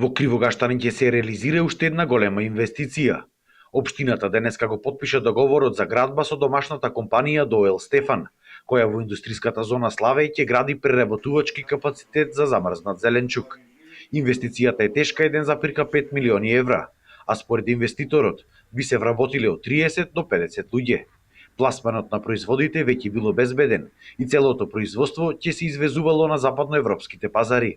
Во Кривогаштани ќе се реализира уште една голема инвестиција. Општината денеска го потпиша договорот за градба со домашната компанија Доел Стефан, која во индустриската зона Славеј ќе гради преработувачки капацитет за замрзнат зеленчук. Инвестицијата е тешка 1,5 милиони евра, а според инвеститорот би се вработиле од 30 до 50 луѓе. Пласманот на производите веќе било безбеден и целото производство ќе се извезувало на западноевропските пазари.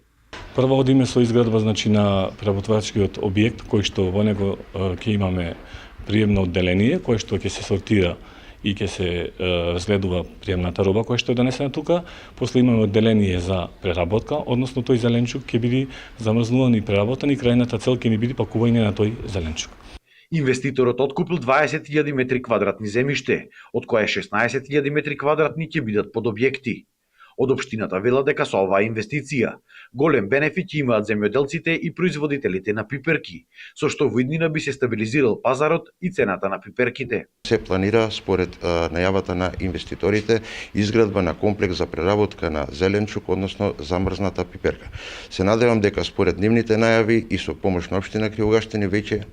Прво одиме со изградба на преработвачкиот објект, кој што во него ќе имаме приемно одделение, кој што ќе се сортира и ќе се разгледува приемната роба која што е донесена тука. После имаме одделение за преработка, односно тој зеленчук ќе биде замрзнуван и преработен и крајната цел ќе ни биде пакување на тој зеленчук. Инвеститорот откупил 20.000 метри квадратни земјиште, од кои 16.000 метри квадратни ќе бидат под објекти. Од општината велат дека со оваа инвестиција голем бенефит ќе имаат земјоделците и производителите на пиперки, со што во иднина би се стабилизирал пазарот и цената на пиперките. Се планира според најавата на инвеститорите изградба на комплекс за преработка на зеленчук, односно замрзната пиперка. Се надевам дека според нивните најави и со помош на општина Кривогаштани веќе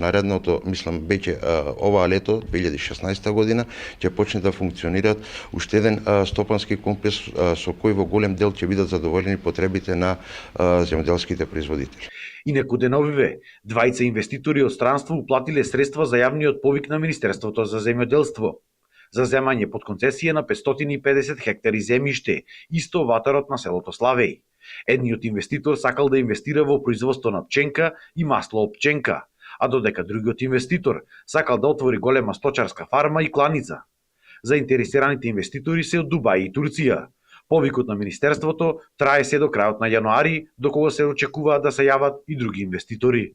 наредното, веќе оваа лето 2016 година ќе почне да функционираат уште еден стопански комплекс со кој во голем дел ќе бидат задоволени потребите на земјоделските производители. Инаку деновиве, двајца инвеститори од странство уплатиле средства за јавниот повик на Министерството за земјоделство за земање под концесија на 550 хектари земјиште, исто ватарот на селото Славеј. Едниот инвеститор сакал да инвестира во производство на пченка и масло од пченка, а додека другиот инвеститор сакал да отвори голема сточарска фарма и кланица. Заинтересираните инвеститори се од Дубај и Турција. Повикот на Министерството трае се до крајот на јануари, до кога се очекуваат да се јават и други инвеститори.